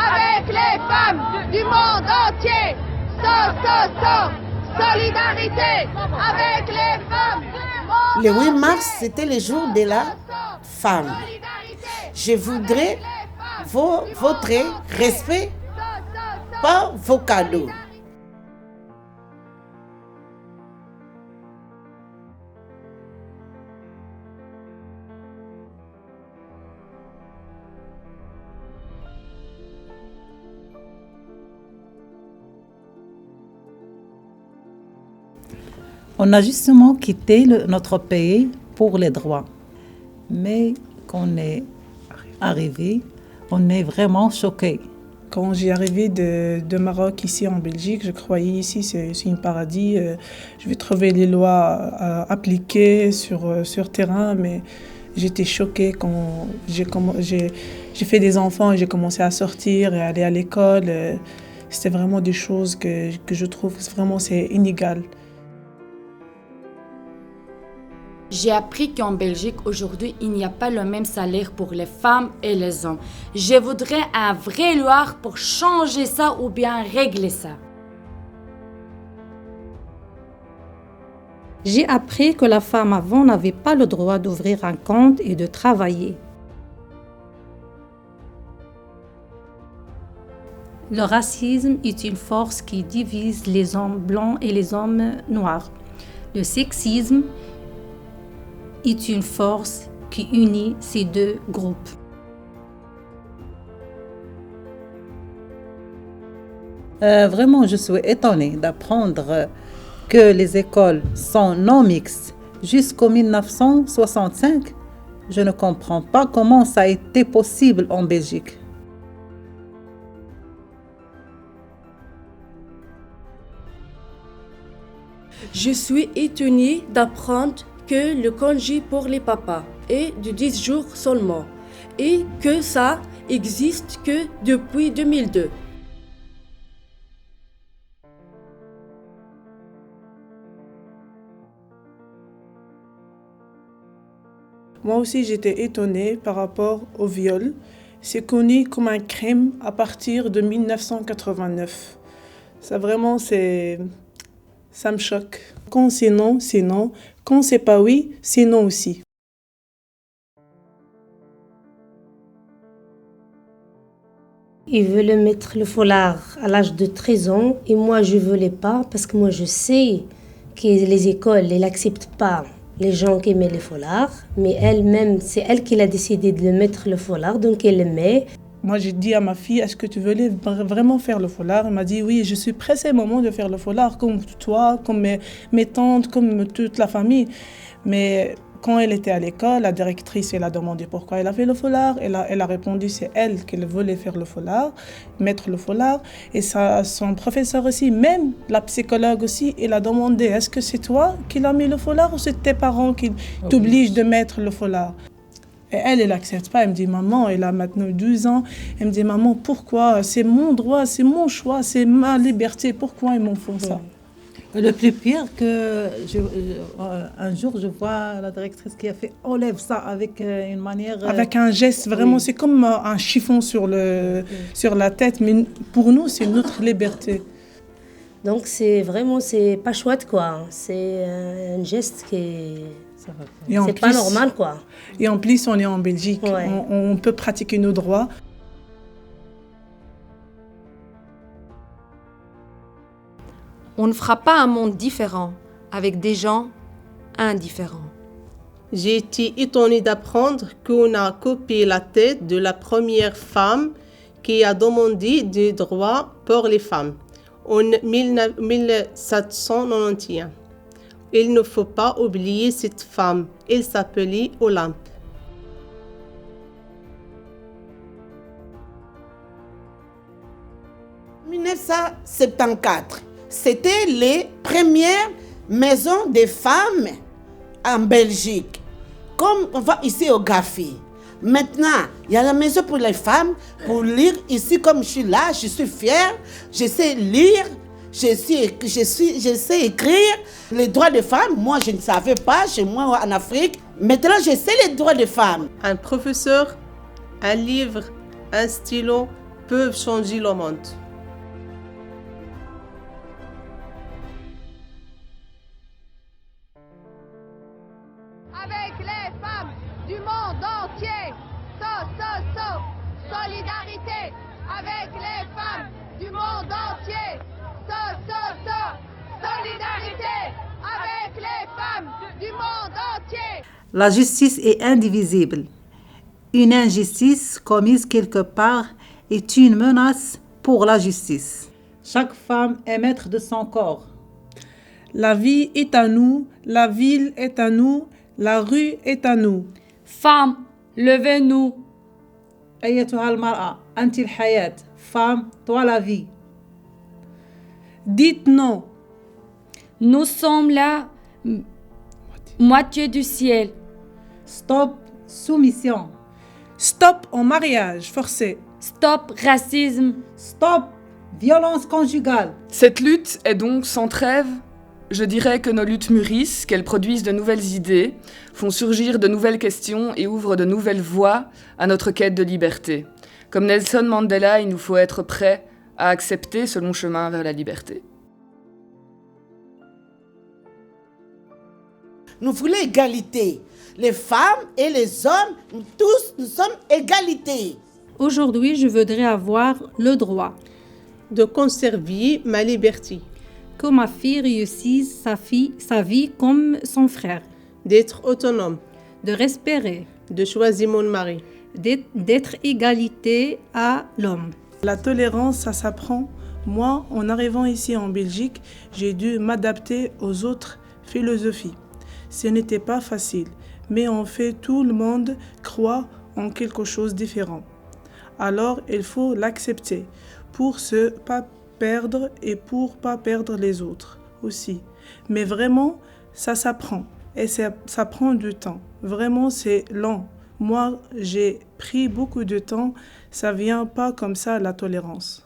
avec les femmes du monde entier. Solidarité avec les femmes du monde Le 8 mars, c'était le jour de la femme. Je voudrais votre respect, pas vos cadeaux. On a justement quitté notre pays pour les droits. Mais quand on est arrivé, on est vraiment choqués. Quand j'ai arrivé de Maroc ici en Belgique, je croyais ici c'est un paradis. Je vais trouver les lois appliquées sur terrain, mais j'étais choquée quand j'ai fait des enfants et j'ai commencé à sortir et aller à l'école. C'était vraiment des choses que je trouve vraiment c'est inégal. J'ai appris qu'en Belgique, aujourd'hui, il n'y a pas le même salaire pour les femmes et les hommes. Je voudrais un vrai loi pour changer ça ou bien régler ça. J'ai appris que la femme avant n'avait pas le droit d'ouvrir un compte et de travailler. Le racisme est une force qui divise les hommes blancs et les hommes noirs. Le sexisme est une force qui unit ces deux groupes. Vraiment, je suis étonnée d'apprendre que les écoles sont non mixtes jusqu'en 1965. Je ne comprends pas comment ça a été possible en Belgique. Je suis étonnée d'apprendre que le congé pour les papas est de 10 jours seulement et que ça existe que depuis 2002. Moi aussi, j'étais étonnée par rapport au viol. C'est connu comme un crime à partir de 1989. Ça vraiment, ça me choque. Quand c'est non, c'est non. Quand c'est pas oui, c'est non aussi. Ils veulent mettre le foulard à l'âge de 13 ans et moi je voulais pas parce que moi je sais que les écoles n'acceptent pas les gens qui mettent le foulard, mais elle-même, c'est elle qui a décidé de mettre le foulard, donc elle le met. Moi, j'ai dit à ma fille, est-ce que tu voulais vraiment faire le foulard? Elle m'a dit, oui, je suis pressée, maman, de faire le foulard, comme toi, comme mes tantes, comme toute la famille. Mais quand elle était à l'école, la directrice, elle a demandé pourquoi elle a fait le foulard. Elle a répondu, c'est elle qui voulait faire le foulard, mettre le foulard. Et son professeur aussi, même la psychologue aussi, elle a demandé, est-ce que c'est toi qui l'as mis le foulard ou c'est tes parents qui t'obligent de mettre le foulard? Et elle n'accepte pas. Elle me dit, maman, elle a maintenant 12 ans. Elle me dit, maman, pourquoi? C'est mon droit, c'est mon choix, c'est ma liberté. Pourquoi ils m'en font ça? Le plus pire que un jour, je vois la directrice qui a fait enlève ça avec une manière... Avec un geste, vraiment, oui. C'est comme un chiffon sur la tête. Mais pour nous, c'est notre liberté. Donc c'est vraiment, c'est pas chouette, quoi. C'est un geste qui... C'est pas normal, quoi. Et en plus, on est en Belgique. Ouais. On peut pratiquer nos droits. On ne fera pas un monde différent avec des gens indifférents. J'ai été étonnée d'apprendre qu'on a coupé la tête de la première femme qui a demandé des droits pour les femmes en 1791. Il ne faut pas oublier cette femme. Elle s'appelait Olympe. En 1974, c'était les premières maisons des femmes en Belgique. Comme on va ici au GAFI. Maintenant, il y a la maison pour les femmes, pour lire ici comme je suis là, je suis fière, je sais lire. Je sais écrire les droits des femmes. Moi, je ne savais pas chez moi en Afrique. Maintenant, je sais les droits des femmes. Un professeur, un livre, un stylo, peuvent changer le monde. Avec les femmes du monde entier. Solidarité avec les femmes du monde entier. Solidarité avec les femmes du monde entier. La justice est indivisible. Une injustice commise quelque part est une menace pour la justice. Chaque femme est maître de son corps. La vie est à nous, la ville est à nous, la rue est à nous. Femmes, levez-nous. أيتها المرأة أنت الحياة. Femme, toi la vie. Dites non. Nous sommes la moitié du ciel. Stop soumission. Stop au mariage forcé. Stop racisme. Stop violence conjugale. Cette lutte est donc sans trêve. Je dirais que nos luttes mûrissent, qu'elles produisent de nouvelles idées, font surgir de nouvelles questions et ouvrent de nouvelles voies à notre quête de liberté. Comme Nelson Mandela, il nous faut être prêts à accepter ce long chemin vers la liberté. Nous voulons égalité. Les femmes et les hommes, tous, nous sommes égalité. Aujourd'hui, je voudrais avoir le droit de conserver ma liberté. Que ma fille réussisse sa vie comme son frère. D'être autonome. De respirer. De choisir mon mari. D'être égalité à l'homme. La tolérance, ça s'apprend. Moi, en arrivant ici en Belgique, j'ai dû m'adapter aux autres philosophies. Ce n'était pas facile, mais en fait, tout le monde croit en quelque chose de différent. Alors, il faut l'accepter pour ne pas perdre et pour pas perdre les autres aussi. Mais vraiment, ça s'apprend et ça prend du temps. Vraiment, c'est long. Moi, j'ai pris beaucoup de temps. Ça vient pas comme ça, la tolérance.